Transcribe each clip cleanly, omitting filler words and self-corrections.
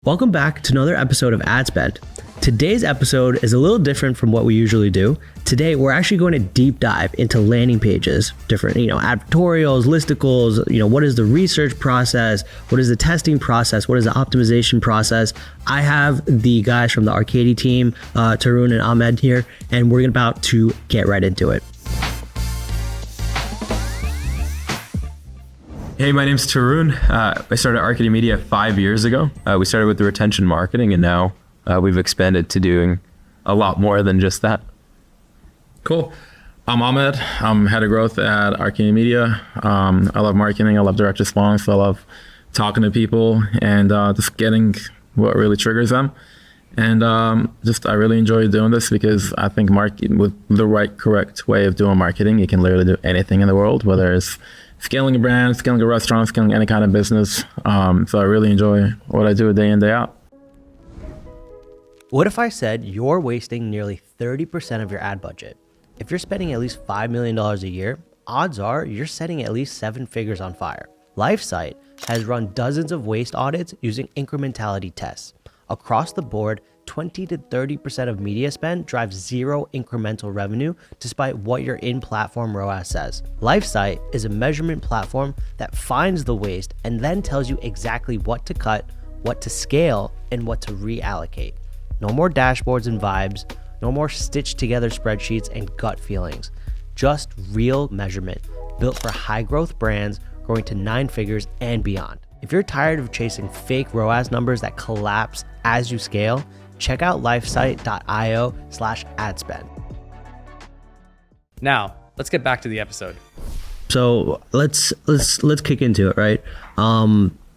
Welcome back to another episode of Ad Spend. Today's episode is a little different from what we usually do. Today, we're actually going to deep dive into landing pages, different, advertorials, listicles, what is the research process? What is the testing process? What is the optimization process? I have the guys from the Arcadia team, Tarun and Ahmed here, and we're about to get right into it. Hey, my name's Tarun. I started Arcadia Media 5 years ago. We started with the retention marketing, and now we've expanded to doing a lot more than just that. Cool. I'm Ahmed. I'm head of growth at Arcadia Media. I love marketing. I love direct response. I love talking to people and just getting what really triggers them. And I really enjoy doing this because I think with the correct way of doing marketing, you can literally do anything in the world, whether it's scaling a brand, scaling a restaurant, scaling any kind of business. So I really enjoy what I do day in, day out. What if I said you're wasting nearly 30% of your ad budget? If you're spending at least $5 million a year, odds are you're setting at least 7 figures on fire. Lifesight has run dozens of waste audits using incrementality tests. Across the board, 20 to 30% of media spend drives zero incremental revenue despite what your in-platform ROAS says. Lifesight is a measurement platform that finds the waste and then tells you exactly what to cut, what to scale, and what to reallocate. No more dashboards and vibes, no more stitched together spreadsheets and gut feelings. Just real measurement built for high growth brands growing to 9 figures and beyond. If you're tired of chasing fake ROAS numbers that collapse as you scale, check out lifesight.io/adspend. Now, let's get back to the episode. So let's kick into it, right?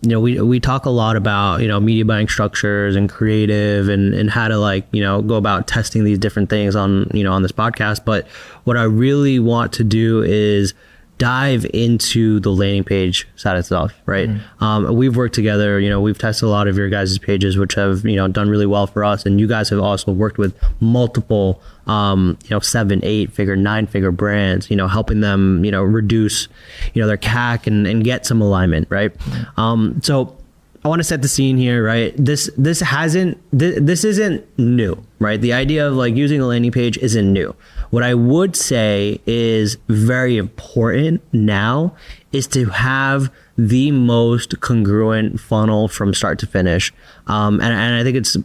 We talk a lot about, media buying structures and creative and how to go about testing these different things on this podcast. But what I really want to do is dive into the landing page side of stuff, right? Mm-hmm. We've worked together, we've tested a lot of your guys' pages, which have, done really well for us. And you guys have also worked with multiple, 7, 8 figure, 9 figure brands, helping them, reduce, their CAC and get some alignment, right? Mm-hmm. So I want to set the scene here, right? This isn't new, right? The idea of using a landing page isn't new. What I would say is very important now is to have the most congruent funnel from start to finish. And I think it's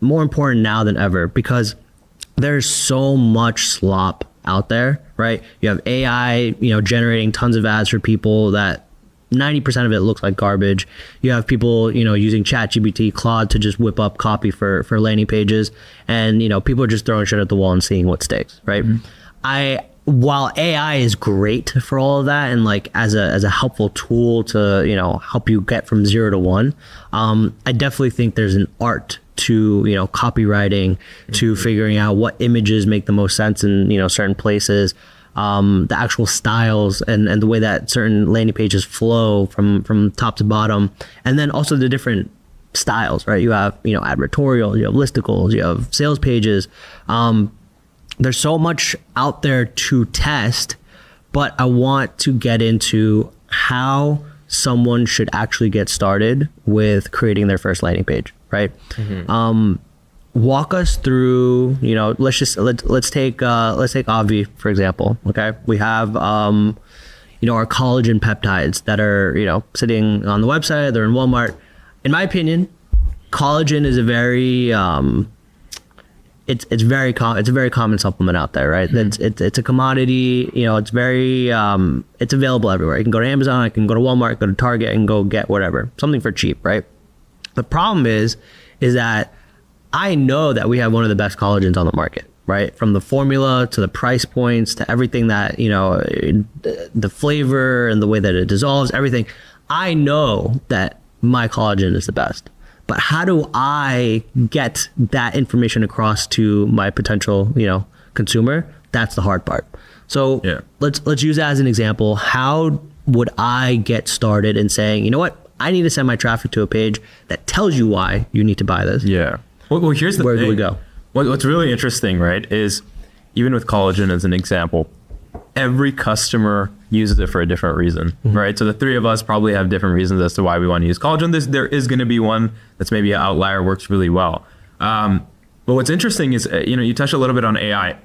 more important now than ever because there's so much slop out there, right? You have AI, generating tons of ads for people that 90% of it looks like garbage. You have people, using ChatGPT, Claude to just whip up copy for landing pages. And, people are just throwing shit at the wall and seeing what sticks, right? Mm-hmm. While AI is great for all of that and as a helpful tool to, help you get from 0 to 1, I definitely think there's an art to, copywriting, to figuring out what images make the most sense in, certain places. The actual styles and the way that certain landing pages flow from top to bottom, and then also the different styles, right? You have, advertorials, you have listicles, you have sales pages. There's so much out there to test, but I want to get into how someone should actually get started with creating their first landing page, right? Mm-hmm. Walk us through, let's take Obvi, for example. Okay. We have, our collagen peptides that are, sitting on the website, they're in Walmart. In my opinion, collagen is a very, it's a very common supplement out there, right? Mm-hmm. It's a commodity, it's very, it's available everywhere. You can go to Amazon, I can go to Walmart, go to Target and go get whatever, something for cheap, right? The problem is that I know that we have one of the best collagens on the market, right? From the formula to the price points to everything that, the flavor and the way that it dissolves, everything. I know that my collagen is the best, but how do I get that information across to my potential, consumer? That's the hard part. So let's use that as an example. How would I get started in saying, you know what? I need to send my traffic to a page that tells you why you need to buy this. Yeah. Well, here's the thing. Where do we go? What's really interesting, right, is even with collagen as an example, every customer uses it for a different reason, right? So the three of us probably have different reasons as to why we want to use collagen. There is going to be one that's maybe an outlier, works really well. But what's interesting is, you touched a little bit on AI.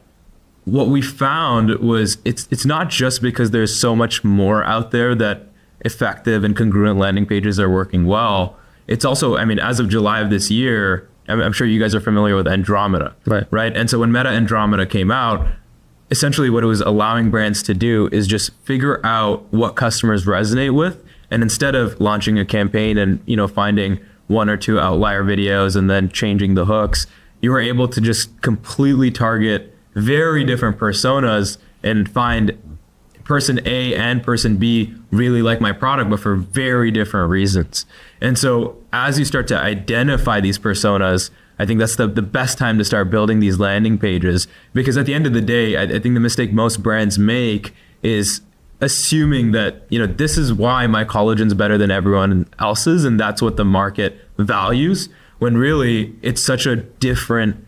What we found was it's not just because there's so much more out there that effective and congruent landing pages are working well. It's also, as of July of this year, I'm sure you guys are familiar with Andromeda, right? And so when Meta Andromeda came out, essentially what it was allowing brands to do is just figure out what customers resonate with. And instead of launching a campaign and, finding one or two outlier videos and then changing the hooks, you were able to just completely target very different personas and find person A and person B really like my product, but for very different reasons. And so as you start to identify these personas, I think that's the best time to start building these landing pages, because at the end of the day, I think the mistake most brands make is assuming that, this is why my collagen's better than everyone else's, and that's what the market values, when really it's such a different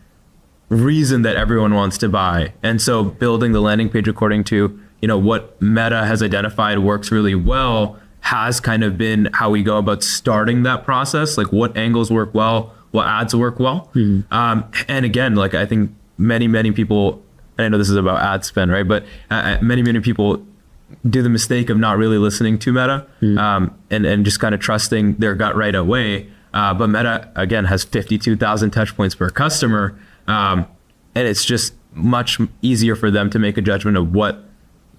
reason that everyone wants to buy. And so building the landing page according to, what Meta has identified works really well has kind of been how we go about starting that process, like what angles work well, what ads work well. And again, I think many people, and I know this is about ad spend, right? But many people do the mistake of not really listening to Meta and just kind of trusting their gut right away. But Meta, again, has 52,000 touch points per customer. And it's just much easier for them to make a judgment of what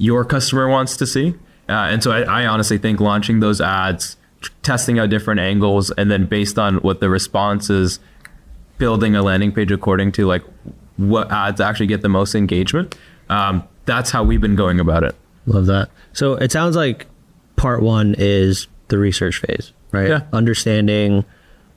your customer wants to see. And so I honestly think launching those ads, testing out different angles, and then based on what the response is, building a landing page according to what ads actually get the most engagement. That's how we've been going about it. Love that. So it sounds like part one is the research phase, right? Yeah. Understanding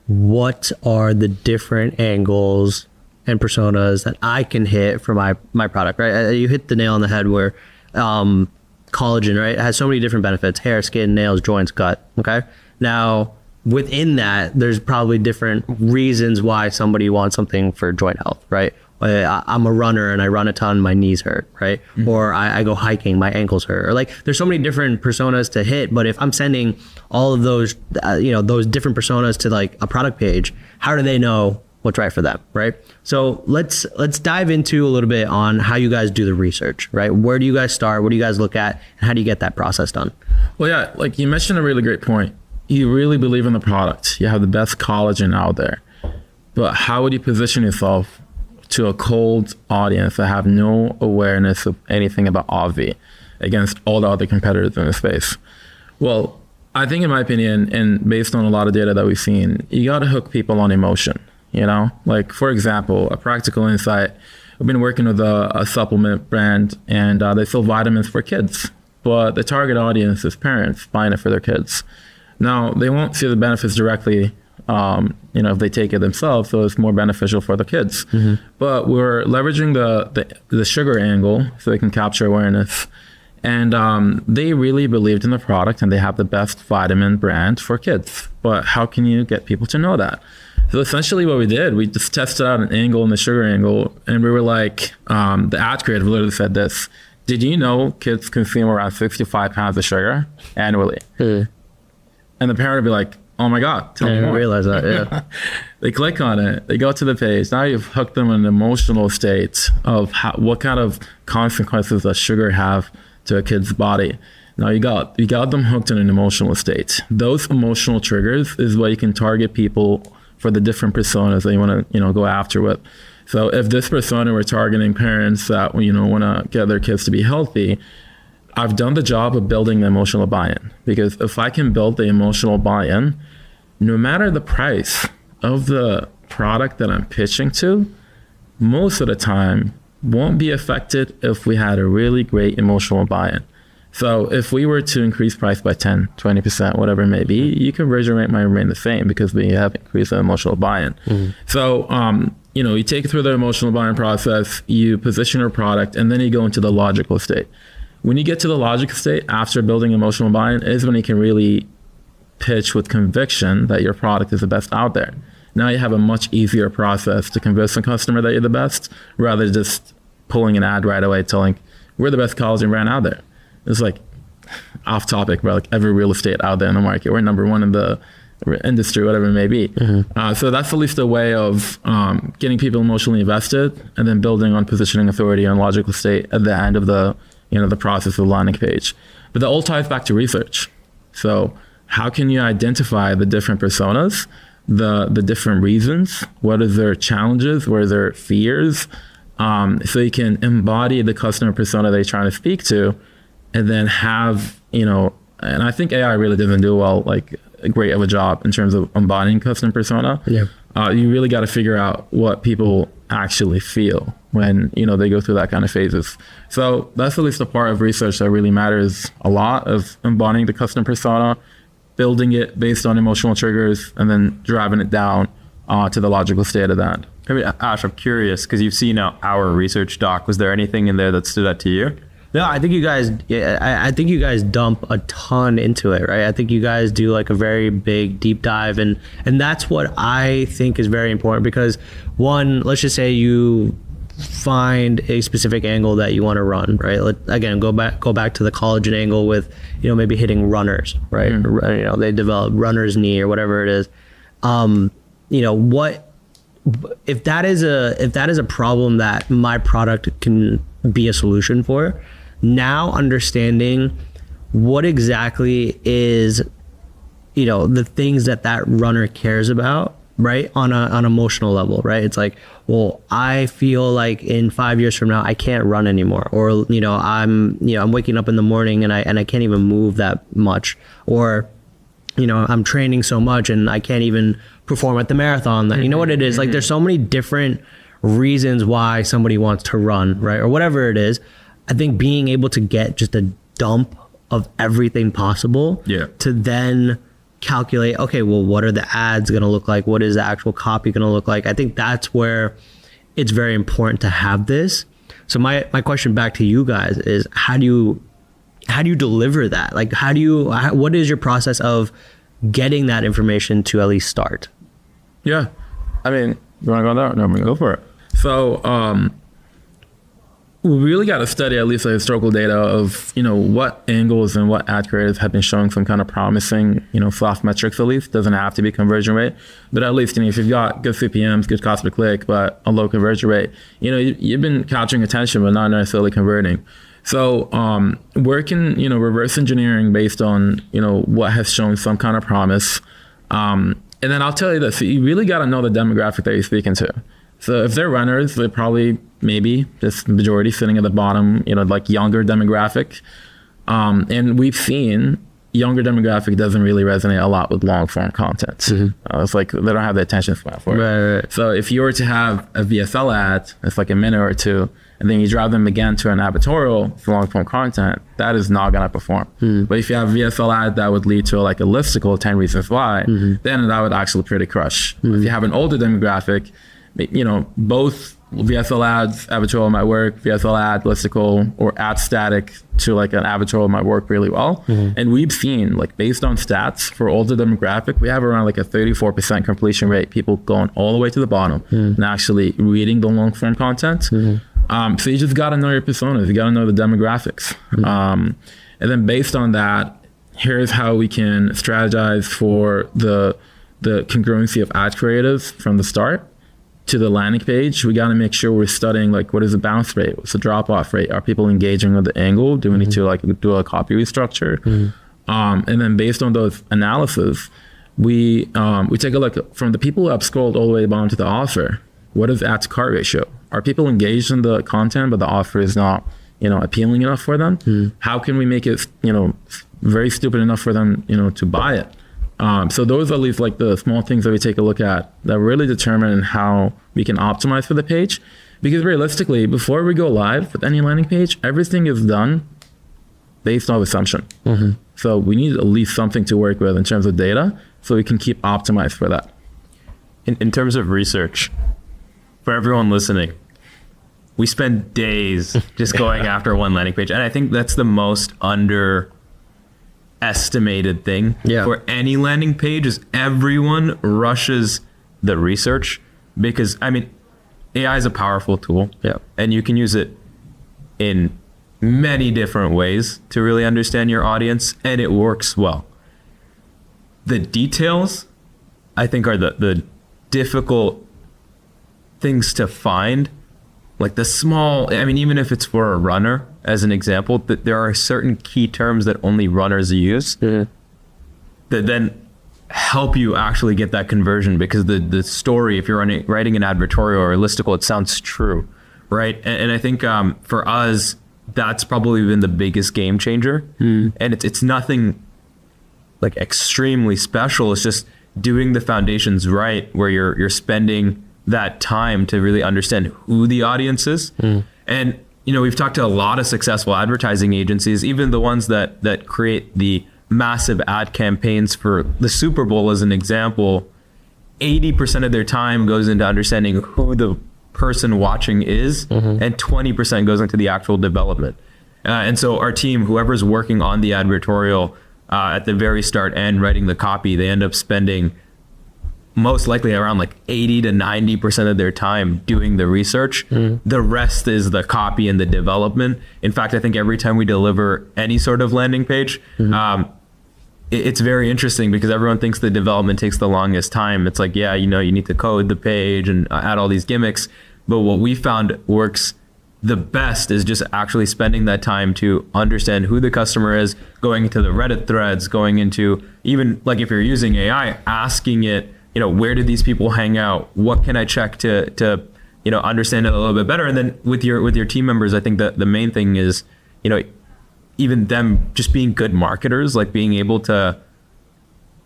what are the different angles and personas that I can hit for my product, right? You hit the nail on the head where collagen, right? It has so many different benefits: hair, skin, nails, joints, gut. Okay. Now within that, there's probably different reasons why somebody wants something for joint health, right? I'm a runner and I run a ton, my knees hurt, right? Or I go hiking, my ankles hurt. Or there's so many different personas to hit, but if I'm sending all of those, those different personas to a product page, how do they know what's right for them, right? So let's dive into a little bit on how you guys do the research, right? Where do you guys start? What do you guys look at? And how do you get that process done? Well, yeah, you mentioned a really great point. You really believe in the product. You have the best collagen out there. But how would you position yourself to a cold audience that have no awareness of anything about Obvi against all the other competitors in the space? Well, I think in my opinion, and based on a lot of data that we've seen, you got to hook people on emotion. For example, a practical insight, I've been working with a supplement brand, and they sell vitamins for kids, but the target audience is parents buying it for their kids. Now, they won't see the benefits directly, if they take it themselves, so it's more beneficial for the kids. But we're leveraging the sugar angle so they can capture awareness. And they really believed in the product, and they have the best vitamin brand for kids. But how can you get people to know that? So essentially what we did, we just tested out an angle and the sugar angle, and we were the ad creative literally said this: did you know kids consume around 65 pounds of sugar annually? And the parent would be like, oh my God, tell me more. I realize that, yeah. They click on it, they go to the page. Now you've hooked them in an emotional state of what kind of consequences does sugar have to a kid's body. Now you got them hooked in an emotional state. Those emotional triggers is what you can target people for the different personas that you want to go after with. So if this persona we're targeting parents that want to get their kids to be healthy, I've done the job of building the emotional buy-in, because if I can build the emotional buy-in, no matter the price of the product that I'm pitching to, most of the time won't be affected if we had a really great emotional buy-in. So if we were to increase price by 10, 20%, whatever it may be, your conversion rate might remain the same because we have increased the emotional buy-in. So, you take it through the emotional buy-in process, you position your product, and then you go into the logical state. When you get to the logical state after building emotional buy-in is when you can really pitch with conviction that your product is the best out there. Now you have a much easier process to convince a customer that you're the best, rather than just pulling an ad right away telling we're the best college brand out there. It's like off topic, but like every real estate out there in the market, we're number one in the industry, whatever it may be. So that's at least a way of getting people emotionally invested, and then building on positioning authority and logical state at the end of the the process of the landing page. But that all ties back to research. So how can you identify the different personas, the different reasons, what are their challenges, what are their fears, so you can embody the customer persona they're trying to speak to, and then have, and I think AI really doesn't do great of a job in terms of embodying customer persona. Yeah. You really got to figure out what people actually feel when, they go through that kind of phases. So that's at least a part of research that really matters a lot, of embodying the customer persona, building it based on emotional triggers, and then driving it down to the logical state of that. I mean, Ash, I'm curious, because you've seen our research doc. Was there anything in there that stood out to you? No, I think you guys dump a ton into it, right? I think you guys do like a very big deep dive, and that's what I think is very important, because one, let's just say you find a specific angle that you want to run, right? Again, go back to the collagen angle with, maybe hitting runners, right? They develop runner's knee or whatever it is. What if that is a problem that my product can be a solution for? Now understanding what exactly is, the things that runner cares about, right? On an emotional level, right? It's like, well, I feel like in 5 years from now, I can't run anymore. Or, I'm waking up in the morning and I can't even move that much. Or, I'm training so much and I can't even perform at the marathon. That, what it is? Like, there's so many different reasons why somebody wants to run, right? Or whatever it is. I think being able to get just a dump of everything possible to then calculate, okay, well, what are the ads going to look like? What is the actual copy going to look like? I think that's where it's very important to have this. So my question back to you guys is, how do you deliver that? Like, what is your process of getting that information to at least start? Yeah. I mean, you want to go there? No, I'm going to go for it. So, we really got to study at least the historical data of, what angles and what ad creators have been showing some kind of promising, soft metrics. At least doesn't have to be conversion rate, but at least, if you've got good CPMs, good cost per click, but a low conversion rate, you've been capturing attention, but not necessarily converting. So we're reverse engineering based on, what has shown some kind of promise. And then I'll tell you this, you really got to know the demographic that you're speaking to. So if they're runners, they're probably maybe this majority sitting at the bottom, like younger demographic. And we've seen younger demographic doesn't really resonate a lot with long form content. It's like they don't have the attention span for it. Right. So if you were to have a VSL ad, it's like a minute or two, and then you drive them again to an advertorial for long form content, that is not going to perform. But if you have a VSL ad that would lead to like a listicle, 10 reasons why, then that would actually pretty crush. If you have an older demographic, both VSL ads, advertorial might work, VSL ad, listicle, or ad static to like an advertorial might work really well. And we've seen, like, based on stats for older demographic, we have around like a 34% completion rate, people going all the way to the bottom and actually reading the long form content. So you just got to know your personas, you got to know the demographics. And then based on that, here's how we can strategize for the congruency of ad creatives from the start to the landing page. We got to make sure we're studying, like, what is the bounce rate? What's the drop off rate? Are people engaging with the angle? Do we need to like do a copy restructure? And then based on those analysis, we take a look from the people who have scrolled all the way down to the offer. What is add to cart ratio? Are people engaged in the content, but the offer is not, appealing enough for them? How can we make it, very stupid enough for them, to buy it? So those are at least like the small things that we take a look at that really determine how we can optimize for the page. Because realistically, before we go live with any landing page, everything is done based on assumption. So we need at least something to work with in terms of data so we can keep optimized for that. In terms of research, for everyone listening, we spend days just going after one landing page. And I think that's the most underestimated thing for any landing page is everyone rushes the research, because, I mean, AI is a powerful tool and you can use it in many different ways to really understand your audience, and it works well. The details, I think, are the difficult things to find. Like the small, I mean, even if it's for a runner, as an example, that there are certain key terms that only runners use that then help you actually get that conversion, because the story, if you're writing an advertorial or a listicle, it sounds true, right? And I think for us, that's probably been the biggest game changer. And it's nothing like extremely special. It's just doing the foundations right, where you're spending that time to really understand who the audience is. And we've talked to a lot of successful advertising agencies, even the ones that create the massive ad campaigns for the Super Bowl as an example. 80% of their time goes into understanding who the person watching is, and 20% goes into the actual development. And so our team, whoever's working on the advertorial at the very start and writing the copy, they end up spending most likely around like 80 to 90% of their time doing the research. The rest is the copy and the development. In fact, I think every time we deliver any sort of landing page, it's very interesting because everyone thinks the development takes the longest time. It's like, yeah, you need to code the page and add all these gimmicks. But what we found works the best is just actually spending that time to understand who the customer is, going into the Reddit threads, going into even like if you're using AI, asking it, where do these people hang out? What can I check to understand it a little bit better? And then with your team members, I think that the main thing is, even them just being good marketers, like being able to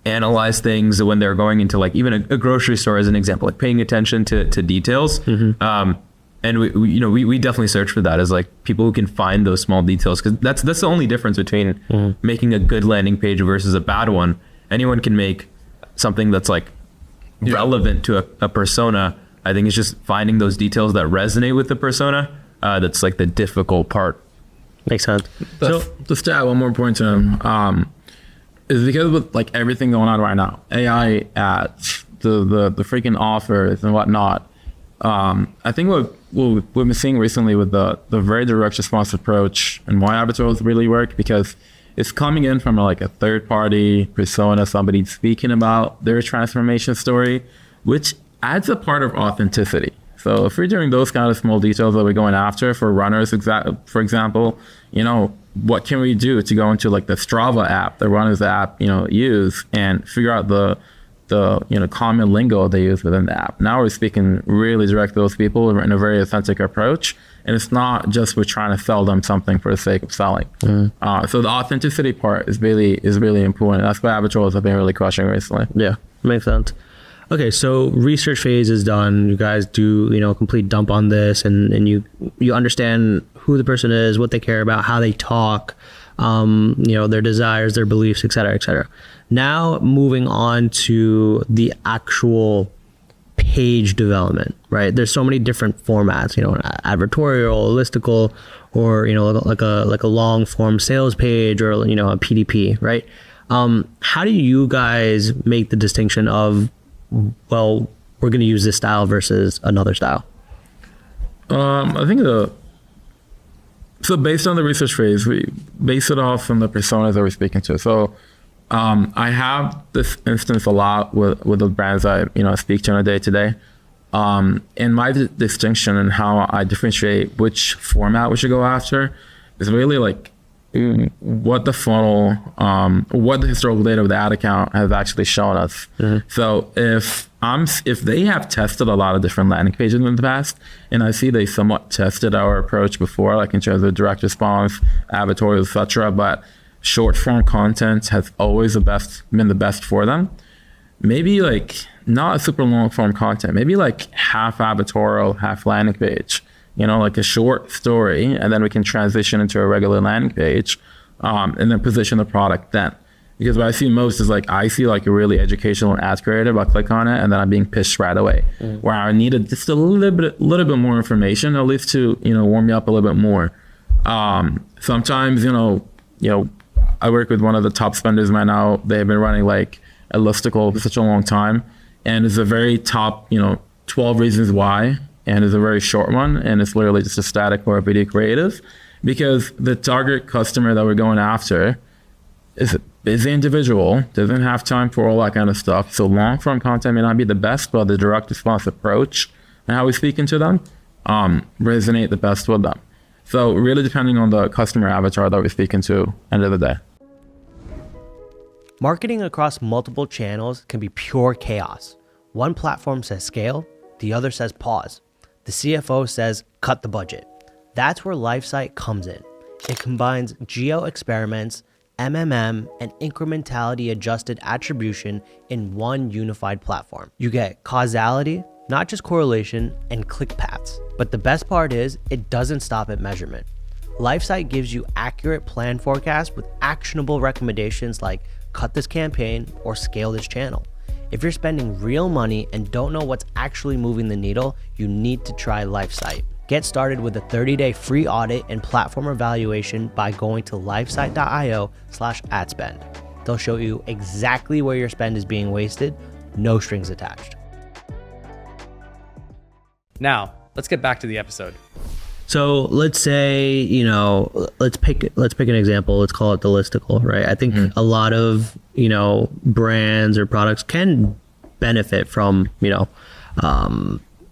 analyze things when they're going into like even a grocery store as an example, like paying attention to details. And we definitely search for that as like people who can find those small details, because that's the only difference between making a good landing page versus a bad one. Anyone can make something that's like relevant to a persona. I think it's just finding those details that resonate with the persona. That's like the difficult part. Makes sense. So just to add one more point to him, is because with like everything going on right now, AI ads, the freaking offers and whatnot. I think what we've been seeing recently with the very direct response approach and why advertorials really work, because it's coming in from like a third party persona, somebody speaking about their transformation story, which adds a part of authenticity. So if we're doing those kind of small details that we're going after for runners, for example, what can we do to go into like the Strava app, the runners app, use and figure out the common lingo they use within the app. Now we're speaking really direct to those people in a very authentic approach. And it's not just we're trying to sell them something for the sake of selling. So the authenticity part is really important. That's why advertorials have been really crushing recently. Yeah, makes sense. Okay, so research phase is done. You guys do, a complete dump on this, and you understand who the person is, what they care about, how they talk, their desires, their beliefs, et cetera, et cetera. Now moving on to the actual page development, right? There's so many different formats, an advertorial, a listicle, or like a long form sales page, or a PDP, right? How do you guys make the distinction of, well, we're going to use this style versus another style? I think so based on the research phase, we base it off from the personas that we're speaking to. So I have this instance a lot with the brands I speak to on a day-to-day. And my distinction and how I differentiate which format we should go after is really like what the funnel, what the historical data of the ad account has actually shown us. So if they have tested a lot of different landing pages in the past, and I see they somewhat tested our approach before, like in terms of direct response, advertorials, etc., but short form content has always been the best for them. Maybe like not a super long form content, maybe like half advertorial, half landing page, like a short story, and then we can transition into a regular landing page, and then position the product then. Because what I see most is like, I see like a really educational ad creative, I'll click on it, and then I'm being pitched right away. Where I needed just a little bit more information, at least to, warm me up a little bit more. Sometimes, I work with one of the top spenders right now. They've been running like a listicle for such a long time, and it's a very top, 12 reasons why, and it's a very short one, and it's literally just a static or a video creative. because the target customer that we're going after is a busy individual, doesn't have time for all that kind of stuff. So long form content may not be the best, but the direct response approach and how we're speaking to them resonate the best with them. So really depending on the customer avatar that we're speaking to, end of the day. Marketing across multiple channels can be pure chaos. One platform says scale, the other says pause. The CFO says cut the budget. That's where Lifesight comes in. It combines geo experiments, MMM, and incrementality adjusted attribution in one unified platform. You get causality, not just correlation, and click paths. But the best part is it doesn't stop at measurement. Lifesight gives you accurate plan forecasts with actionable recommendations like cut this campaign or scale this channel. If you're spending real money and don't know what's actually moving the needle, you need to try Lifesight. Get started with a 30-day free audit and platform evaluation by going to lifesight.io/adspend. They'll show you exactly where your spend is being wasted, no strings attached. Now, let's get back to the episode. So let's say, let's pick an example. Let's call it the listicle, right? I think a lot of, brands or products can benefit from,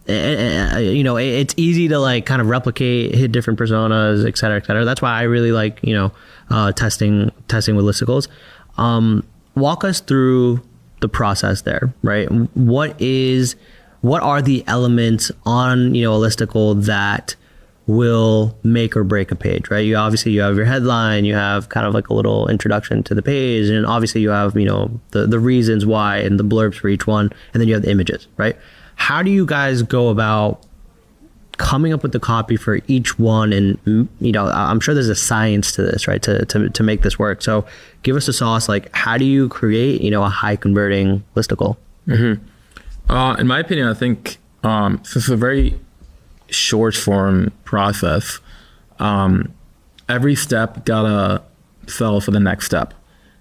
it's easy to like kind of replicate, hit different personas, et cetera, et cetera. That's why I really like, testing with listicles. Walk us through the process there, right? What are the elements on, a listicle that will make or break a page, right? You have your headline, you have kind of like a little introduction to the page, and obviously you have, the reasons why and the blurbs for each one, and then you have the images, right? How do you guys go about coming up with the copy for each one? And, I'm sure there's a science to this, right? To make this work. So give us a sauce, like how do you create, a high converting listicle? In my opinion, I think, this is a very short form process. Every step gotta sell for the next step.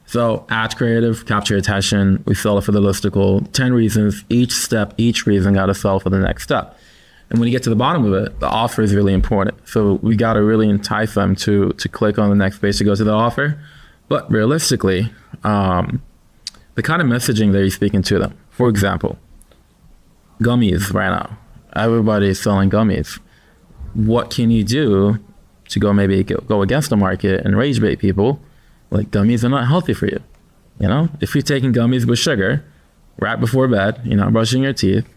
So ad creative, capture attention, we sell it for the listicle. 10 reasons, each reason gotta sell for the next step. And when you get to the bottom of it, the offer is really important. So we gotta really entice them to click on the next page to go to the offer. But realistically, the kind of messaging that you're speaking to them. For example, gummies right now. Everybody's selling gummies. What can you do to go against the market and rage bait people? Like, gummies are not healthy for you. If you're taking gummies with sugar right before bed, you're not brushing your teeth,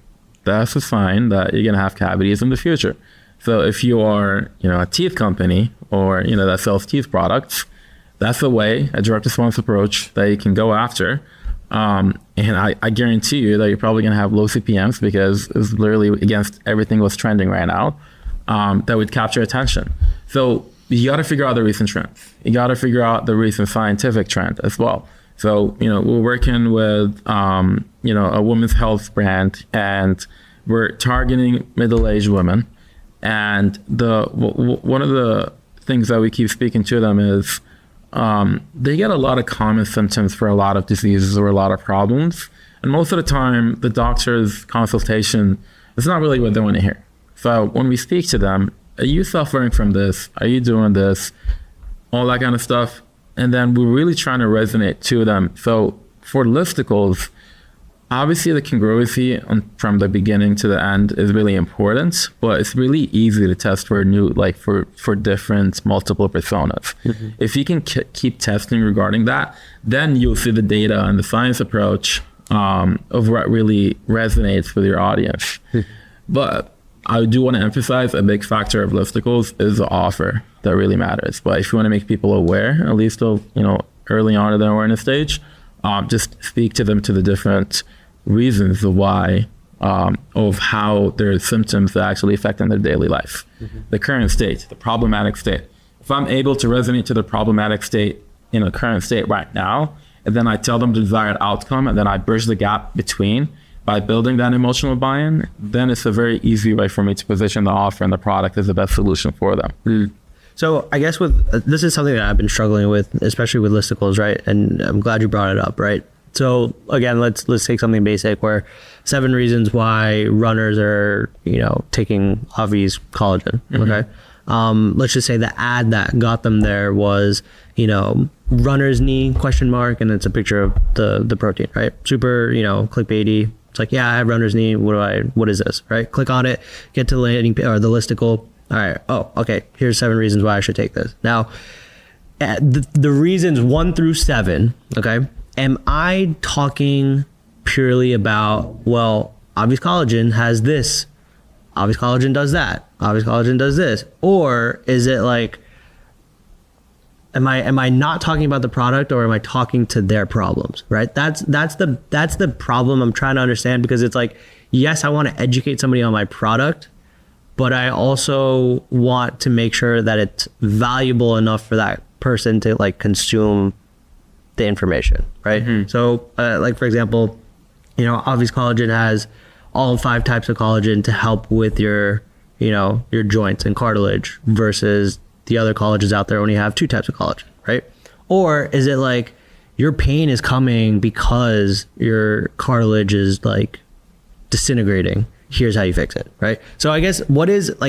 that's a sign that you're gonna have cavities in the future. So if you are, a teeth company or, that sells teeth products, that's a direct response approach that you can go after. And I guarantee you that you're probably going to have low CPMs because it's literally against everything what's trending right now, that would capture attention. So you got to figure out the recent trends. You got to figure out the recent scientific trend as well. So, we're working with, a women's health brand, and we're targeting middle-aged women. And one of the things that we keep speaking to them is, they get a lot of common symptoms for a lot of diseases or a lot of problems. And most of the time, the doctor's consultation is not really what they want to hear. So when we speak to them, are you suffering from this? Are you doing this? All that kind of stuff. And then we're really trying to resonate to them. So for listicles, obviously the congruency from the beginning to the end is really important, but it's really easy to test for for different multiple personas. Mm-hmm. If you can keep testing regarding that, then you'll see the data and the science approach of what really resonates with your audience. But I do want to emphasize a big factor of listicles is the offer that really matters. But if you want to make people aware, at least early on in the awareness stage, just speak to them to the different reasons of why, of how their symptoms are actually affecting their daily life. Mm-hmm. The current state, the problematic state. If I'm able to resonate to the problematic state in the current state right now, and then I tell them the desired outcome, and then I bridge the gap between by building that emotional buy-in, then it's a very easy way for me to position the offer and the product as the best solution for them. Mm. So I guess this is something that I've been struggling with, especially with listicles, right? And I'm glad you brought it up, right? So again, let's take something basic where 7 reasons why runners are, taking Obvi's collagen. Mm-hmm. Okay. let's just say the ad that got them there was, runner's knee question mark, and it's a picture of the protein, right? Super, clickbaity. It's like, yeah, I have runner's knee. What is this, right? Click on it, get to the landing or the listicle. All right. Oh, okay. Here's 7 reasons why I should take this. Now, the reasons 1 through 7, okay, am I talking purely about, well, obvious collagen has this, obvious collagen does that, obvious collagen does this, or is it like, am I not talking about the product, or am I talking to their problems, right? That's the problem I'm trying to understand, because it's like, yes, I want to educate somebody on my product, but I also want to make sure that it's valuable enough for that person to like consume the information, right? Mm-hmm. So like, for example, obvious collagen has all 5 types of collagen to help with your joints and cartilage, versus the other collagens out there only have 2 types of collagen, right? Or is it like your pain is coming because your cartilage is like disintegrating? Here's how you fix it, right? So I guess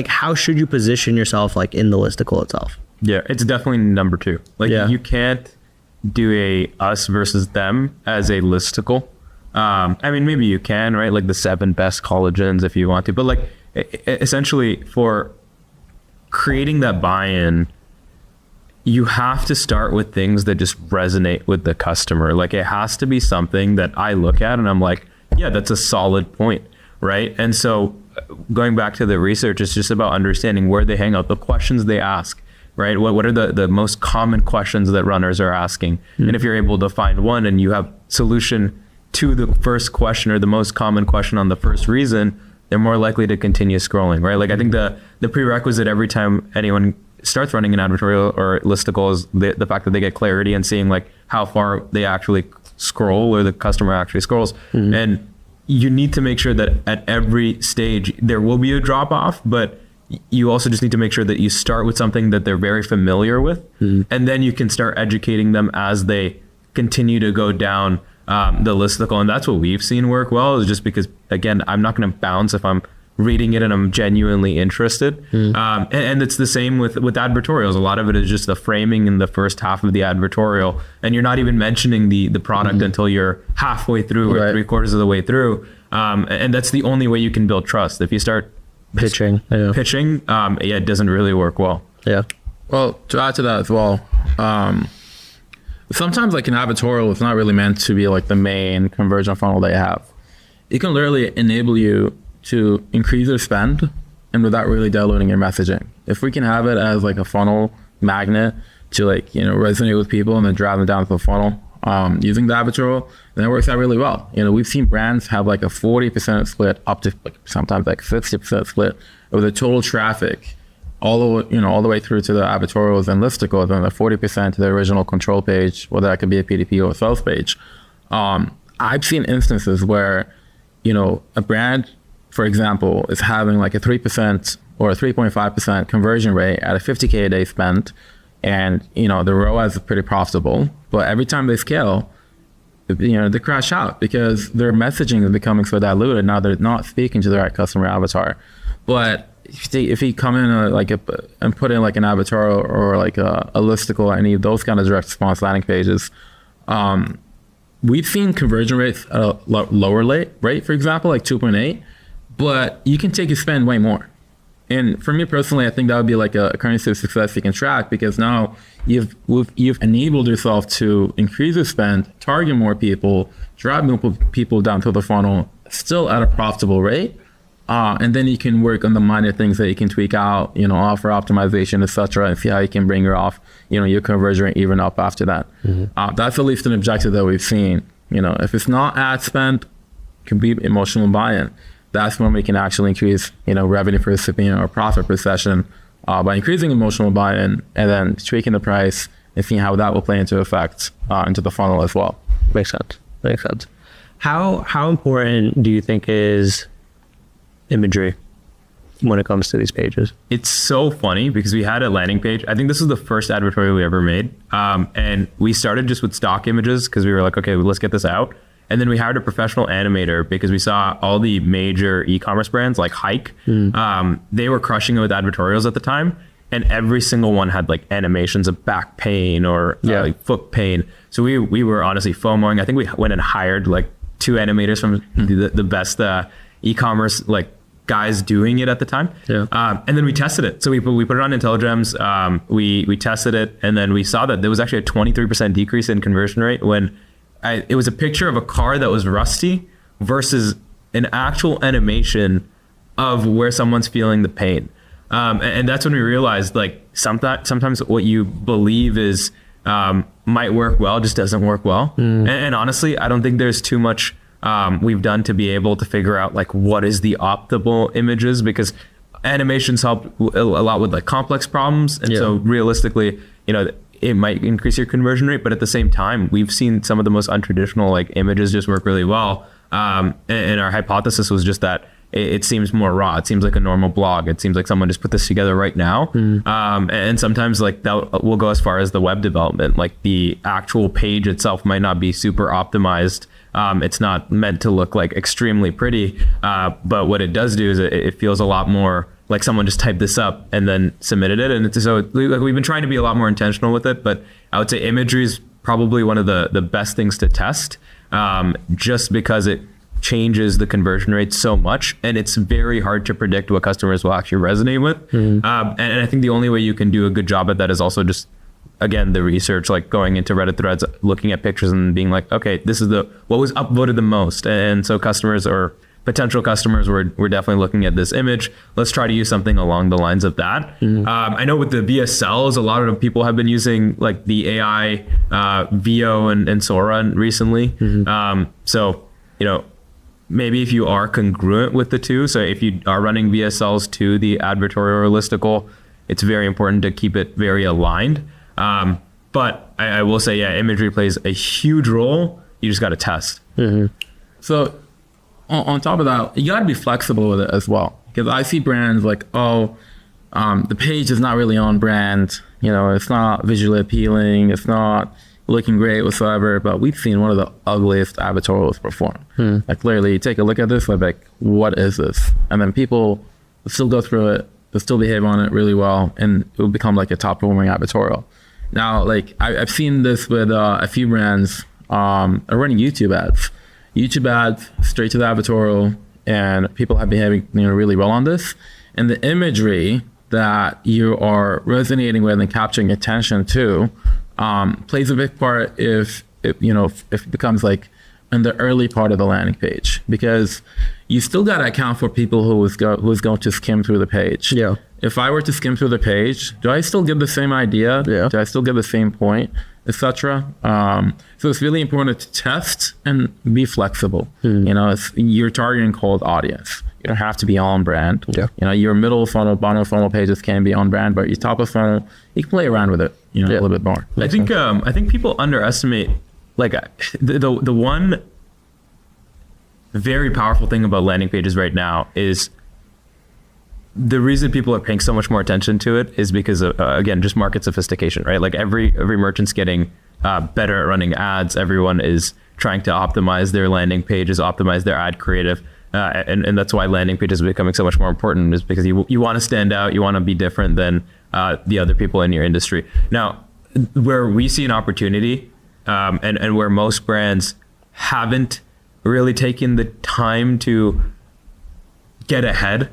how should you position yourself like in the listicle itself? Yeah, it's definitely number 2. Like you can't do a us versus them as a listicle. I mean, maybe you can, right? Like the 7 best collagens if you want to, but like essentially for creating that buy-in, you have to start with things that just resonate with the customer. Like it has to be something that I look at and I'm like, yeah, that's a solid point, right? And so going back to the research, it's just about understanding where they hang out, the questions they ask, right? What are the most common questions that runners are asking? Mm-hmm. And if you're able to find one and you have solution to the first question or the most common question on the first reason, they're more likely to continue scrolling, right? Like I think the prerequisite every time anyone starts running an advertorial or listicle is the fact that they get clarity and seeing like how far they actually scroll or the customer actually scrolls. Mm-hmm. And you need to make sure that at every stage there will be a drop off, but you also just need to make sure that you start with something that they're very familiar with. Mm-hmm. And then you can start educating them as they continue to go down the listicle. And that's what we've seen work well, is just because, again, I'm not going to bounce if I'm reading it and I'm genuinely interested. Mm. And it's the same with advertorials. A lot of it is just the framing in the first half of the advertorial, and you're not even mentioning the product until you're halfway through or 3/4 of the way through. And that's the only way you can build trust. If you start pitching, it doesn't really work well. Yeah. Well, to add to that as well, sometimes like an advertorial is not really meant to be like the main conversion funnel they have. It can literally enable you to increase your spend and without really diluting your messaging. If we can have it as like a funnel magnet to like, resonate with people and then drive them down to the funnel using the advertorial, then it works out really well. We've seen brands have like a 40% split up to like sometimes like 50% split of the total traffic all the way through to the advertorials and listicles, and the 40% to the original control page, whether that could be a PDP or a sales page. I've seen instances where, a brand, for example, is having like a 3% or a 3.5% conversion rate at a 50K a day spend, and the ROAS is pretty profitable, but every time they scale, they crash out because their messaging is becoming so diluted. Now they're not speaking to the right customer avatar. But if you come in and put in like an avatar or like a listicle or any of those kind of direct response landing pages, we've seen conversion rates at a lower rate, for example, like 2.8, but you can take your spend way more. And for me personally, I think that would be like a currency of success you can track, because now you've enabled yourself to increase your spend, target more people, drive more people down to the funnel, still at a profitable rate. And then you can work on the minor things that you can tweak out, offer optimization, etc., and see how you can bring your conversion rate even up after that. Mm-hmm. That's at least an objective that we've seen. If it's not ad spend, it can be emotional buy-in. That's when we can actually increase, revenue per recipient or profit per session by increasing emotional buy-in and then tweaking the price and seeing how that will play into effect into the funnel as well. Makes sense. How important do you think is imagery when it comes to these pages? It's so funny because we had a landing page. I think this is the first advertorial we ever made. And we started just with stock images because we were like, okay, well, let's get this out. And then we hired a professional animator because we saw all the major e-commerce brands like Hike. They were crushing it with advertorials at the time. and every single one had like animations of back pain or like foot pain. So we were honestly FOMOing. I think we went and hired like 2 animators from the best e-commerce like guys doing it at the time. And then we tested it. So we put it on IntelliGems. We tested it, and then we saw that there was actually a 23% decrease in conversion rate when it was a picture of a car that was rusty versus an actual animation of where someone's feeling the pain. And that's when we realized like sometimes what you believe is might work well just doesn't work well. And honestly, I don't think there's too much we've done to be able to figure out like what is the optimal images, because animations help a lot with like complex problems. And so realistically, it might increase your conversion rate, but at the same time, we've seen some of the most untraditional like images just work really well. And our hypothesis was just that it seems more raw. It seems like a normal blog. It seems like someone just put this together right now. And sometimes like that will go as far as the web development. Like the actual page itself might not be super optimized. It's not meant to look like extremely pretty. But what it does do is it feels a lot more like someone just typed this up and then submitted it. And so like we've been trying to be a lot more intentional with it, but I would say imagery is probably one of the best things to test, just because it changes the conversion rate so much, and it's very hard to predict what customers will actually resonate with. And I think the only way you can do a good job at that is also just, again, the research, like going into Reddit threads, looking at pictures and being like, okay, this is what was upvoted the most. And so customers or potential customers were definitely looking at this image. Let's try to use something along the lines of that. I know with the VSLs, a lot of people have been using like the AI VO and Sora recently. So, maybe if you are congruent with the two, so if you are running VSLs to the advertorial or listicle, it's very important to keep it very aligned. But I will say, imagery plays a huge role. You just got to test. So on top of that, you got to be flexible with it as well. Because I see brands like, the page is not really on brand. It's not visually appealing. It's not looking great whatsoever, but we've seen one of the ugliest advertorials perform. Like literally take a look at this, like what is this? And then people still go through it, they'll still behave on it really well, and it will become like a top performing advertorial. Now, like I've seen this with a few brands are running YouTube ads straight to the advertorial, and people have behaving really well on this. And the imagery that you are resonating with and capturing attention to plays a big part if it becomes like in the early part of the landing page, because you still got to account for people who's going to skim through the page. If I were to skim through the page, do I still get the same idea? Do I still get the same point, etc.? So it's really important to test and be flexible. You're targeting cold audience. You don't have to be on brand. Your middle funnel, bottom funnel pages can be on brand, but your top of funnel, you can play around with it, a little bit more. I think people underestimate like the one very powerful thing about landing pages right now is the reason people are paying so much more attention to it is because of, again, just market sophistication, right? Like every merchant's getting better at running ads. Everyone is trying to optimize their landing pages, optimize their ad creative. And that's why landing pages are becoming so much more important, is because you want to stand out, you want to be different than the other people in your industry. Now, where we see an opportunity and where most brands haven't really taken the time to get ahead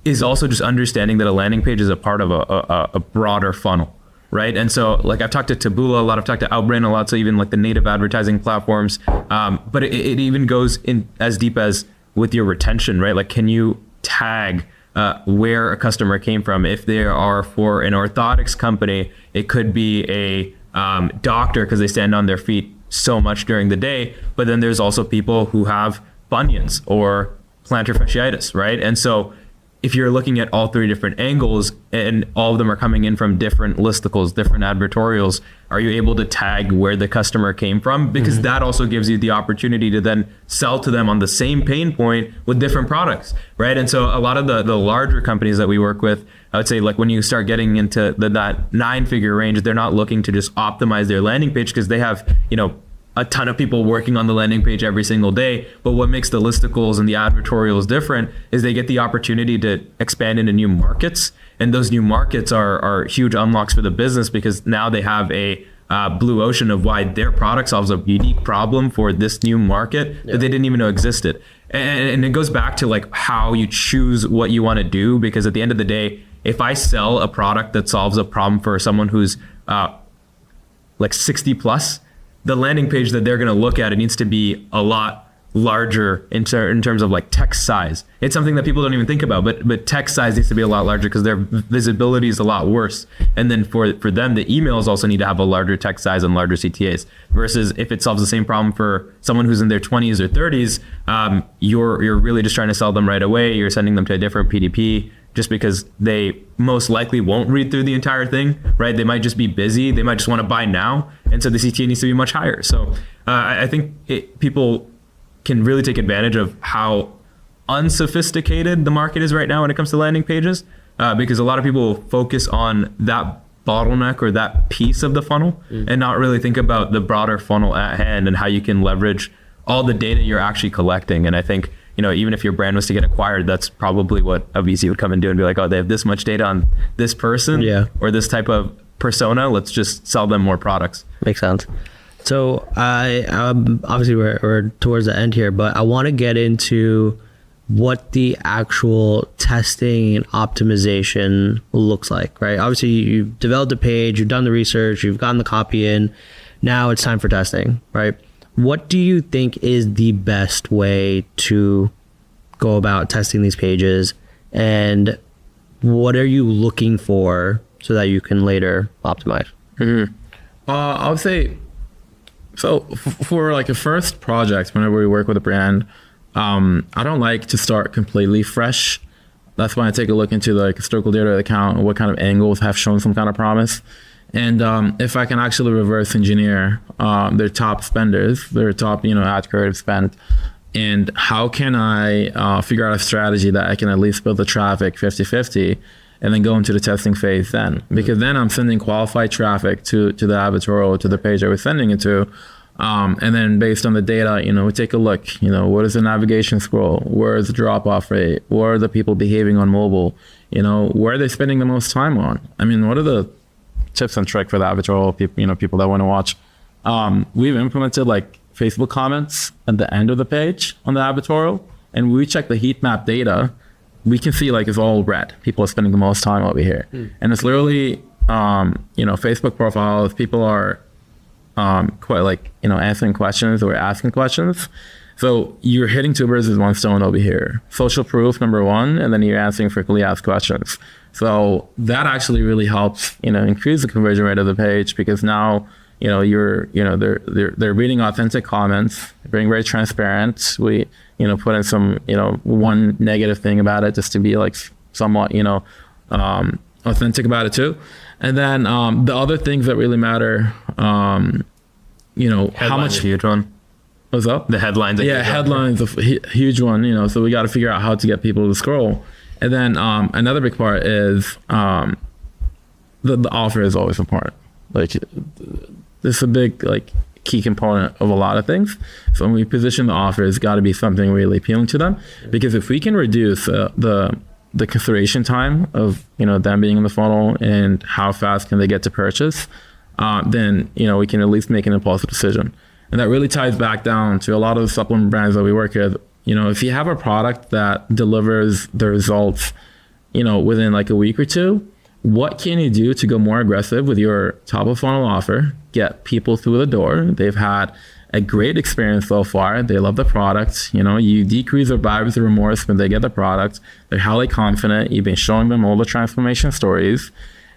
is also just understanding that a landing page is a part of a broader funnel, right? And so like I've talked to Taboola a lot, I've talked to Outbrain a lot, so even like the native advertising platforms, but it even goes in as deep as with your retention, right? Like can you tag where a customer came from? If they are for an orthotics company, it could be a doctor because they stand on their feet so much during the day, but then there's also people who have bunions or plantar fasciitis, right? And so if you're looking at all three different angles and all of them are coming in from different listicles, different advertorials, are you able to tag where the customer came from? Because that also gives you the opportunity to then sell to them on the same pain point with different products, right? And so a lot of the larger companies that we work with, I would say like when you start getting into that 9-figure range, they're not looking to just optimize their landing page because they have, a ton of people working on the landing page every single day. But what makes the listicles and the advertorials different is they get the opportunity to expand into new markets. And those new markets are huge unlocks for the business, because now they have a blue ocean of why their product solves a unique problem for this new market that they didn't even know existed. And it goes back to like how you choose what you want to do, because at the end of the day, if I sell a product that solves a problem for someone who's like 60 plus, the landing page that they're going to look at, it needs to be a lot larger in terms of like text size. It's something that people don't even think about, but text size needs to be a lot larger because their visibility is a lot worse. And then for them, the emails also need to have a larger text size and larger CTAs, versus if it solves the same problem for someone who's in their 20s or 30s, you're really just trying to sell them right away. You're sending them to a different PDP just because they most likely won't read through the entire thing, right? They might just be busy. They might just want to buy now. And so the CTA needs to be much higher. So I think people can really take advantage of how unsophisticated the market is right now when it comes to landing pages, because a lot of people focus on that bottleneck or that piece of the funnel and not really think about the broader funnel at hand and how you can leverage all the data you're actually collecting. And I think, even if your brand was to get acquired, that's probably what a VC would come and do and be like, oh, they have this much data on this person or this type of persona. Let's just sell them more products. Makes sense. So obviously we're towards the end here, but I want to get into what the actual testing and optimization looks like, right? Obviously you've developed a page, you've done the research, you've gotten the copy in. Now it's time for testing, right? What do you think is the best way to go about testing these pages, and what are you looking for so that you can later optimize? I would say, so for like a first project, whenever we work with a brand, I don't like to start completely fresh. That's why I take a look into the historical data of the account and what kind of angles have shown some kind of promise. And if I can actually reverse engineer their top spenders, their top, ad creative spend, and how can I figure out a strategy that I can at least build the traffic 50-50 and then go into the testing phase then. Because then I'm sending qualified traffic to the advertorial, to the page I was sending it to. And then based on the data, we take a look, what is the navigation scroll? Where is the drop-off rate? Where are the people behaving on mobile? Where are they spending the most time on? I mean, what are the tips and tricks for the advertorial people that want to watch? We've implemented like Facebook comments at the end of the page on the advertorial, and we check the heat map data. We can see like it's all red. People are spending the most time over here. And it's literally, Facebook profiles, people are quite like, answering questions or asking questions. So you're hitting two birds with one stone over here. Social proof, number one, and then you're answering frequently asked questions. So that actually really helps, increase the conversion rate of the page, because now, they're reading authentic comments, being very transparent. We, put in some, one negative thing about it just to be like somewhat, authentic about it too. And then the other things that really matter, how much. Huge one. What's up? The headlines. Headlines a huge one. So we got to figure out how to get people to scroll. And then another big part is the offer is always important. Like this is a big key component of a lot of things. So when we position the offer, it's got to be something really appealing to them. Because if we can reduce the consideration time of them being in the funnel and how fast can they get to purchase, then we can at least make an impulsive decision. And that really ties back down to a lot of the supplement brands that we work with. If you have a product that delivers the results, within like a week or two, what can you do to go more aggressive with your top of funnel offer, get people through the door? They've had a great experience so far. They love the product. You decrease their buyer's remorse when they get the product. They're highly confident. You've been showing them all the transformation stories.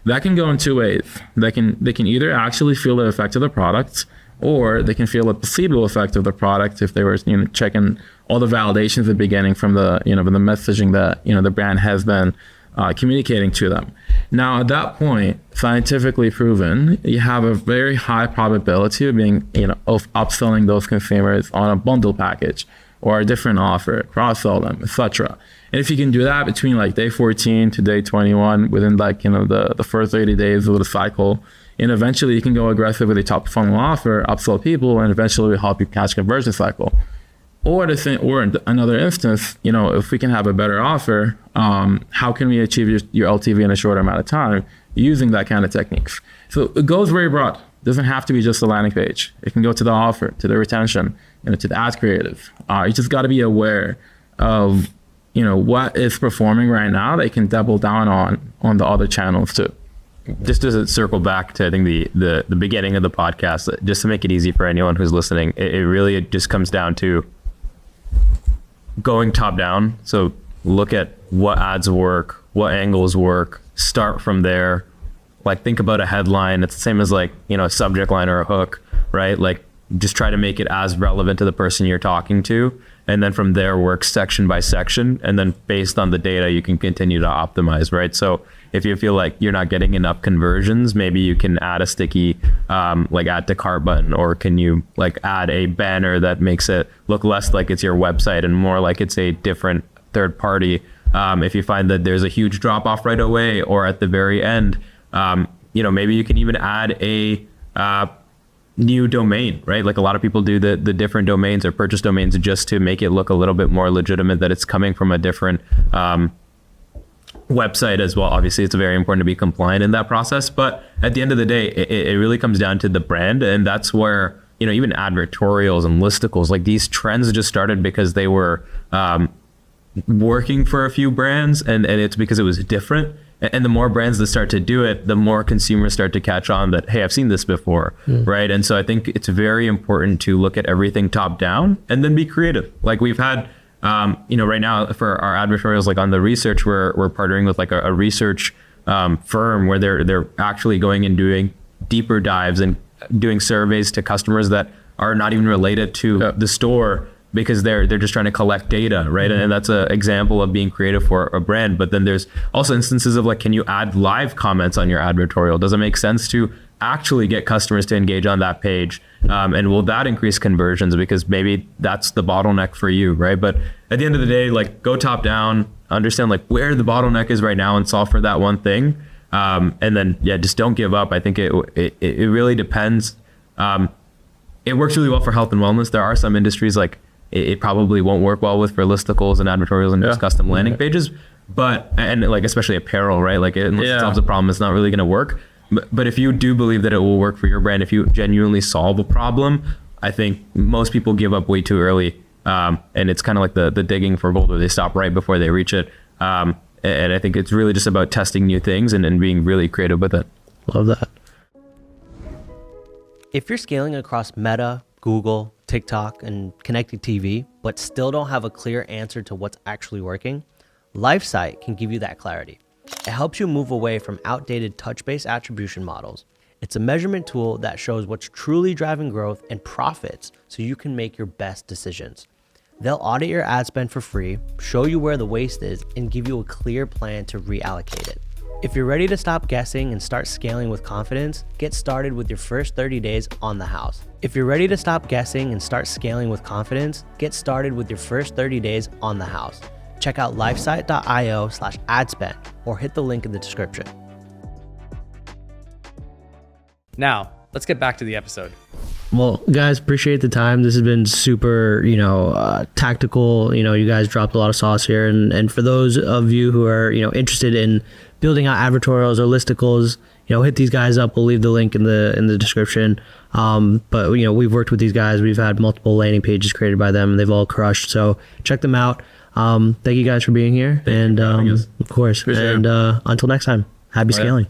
That can go in two ways. They can either actually feel the effect of the product, or they can feel a placebo effect of the product if they were checking all the validations at the beginning from the the messaging that the brand has been communicating to them. Now at that point, scientifically proven, you have a very high probability of being of upselling those consumers on a bundle package or a different offer, cross-sell them, etc. And if you can do that between like day 14 to day 21, within like the first 80 days of the cycle, And eventually you can go aggressive with a top performing offer, upsell people, and eventually will help you catch conversion cycle. Or in another instance, if we can have a better offer, how can we achieve your LTV in a shorter amount of time using that kind of techniques? So it goes very broad. It doesn't have to be just a landing page. It can go to the offer, to the retention, to the ad creative. You just got to be aware of, what is performing right now that you can double down on the other channels too. Just to circle back to, I think, the beginning of the podcast, just to make it easy for anyone who's listening, it really just comes down to going top down. So look at what ads work, what angles work, start from there. Like, think about a headline. It's the same as a subject line or a hook, right? Like, just try to make it as relevant to the person you're talking to. And then from there, work section by section. And then based on the data, you can continue to optimize, right? So if you feel like you're not getting enough conversions, maybe you can add a sticky add to cart button, or can you add a banner that makes it look less like it's your website and more like it's a different third party. If you find that there's a huge drop off right away or at the very end, maybe you can even add a new domain, right? Like, a lot of people do the different domains or purchase domains just to make it look a little bit more legitimate that it's coming from a different website as well. Obviously, it's very important to be compliant in that process, but at the end of the day, it really comes down to the brand. And that's where, even advertorials and listicles, like, these trends just started because they were working for a few brands, and it's because it was different. And the more brands that start to do it, the more consumers start to catch on that, hey, I've seen this before, right? And so I think it's very important to look at everything top down and then be creative. Like, we've had, right now for our advertorials, like on the research, we're partnering with a research firm where they're actually going and doing deeper dives and doing surveys to customers that are not even related to the store, because they're just trying to collect data, right? And that's an example of being creative for a brand. But then there's also instances of can you add live comments on your advertorial? Does it make sense to actually get customers to engage on that page? And will that increase conversions? Because maybe that's the bottleneck for you, right? But at the end of the day, go top down, understand where the bottleneck is right now and solve for that one thing. And then, just don't give up. I think it really depends. It works really well for health and wellness. There are some industries it probably won't work well with for listicles and advertorials and just custom landing pages, but especially apparel, right? Unless it solves a problem, it's not really going to work. But if you do believe that it will work for your brand, if you genuinely solve a problem, I think most people give up way too early, and it's kind of like the digging for gold, where they stop right before they reach it. And I think it's really just about testing new things and being really creative with it. Love that. If you're scaling across Meta, Google, TikTok, and connected TV, but still don't have a clear answer to what's actually working, Lifesight can give you that clarity. It helps you move away from outdated touch-based attribution models. It's a measurement tool that shows what's truly driving growth and profits so you can make your best decisions. They'll audit your ad spend for free, show you where the waste is, and give you a clear plan to reallocate it. If you're ready to stop guessing and start scaling with confidence, get started with your first 30 days on the house. If you're ready to stop guessing and start scaling with confidence, get started with your first 30 days on the house. Check out lifesight.io/adspend or hit the link in the description. Now, let's get back to the episode. Well, guys, appreciate the time. This has been super, tactical. You guys dropped a lot of sauce here. And for those of you who are, interested in building out advertorials or listicles, hit these guys up. We'll leave the link in the description. But we've worked with these guys. We've had multiple landing pages created by them. They've all crushed. So check them out. Thank you guys for being here. Of course. Appreciate it. Until next time, happy scaling.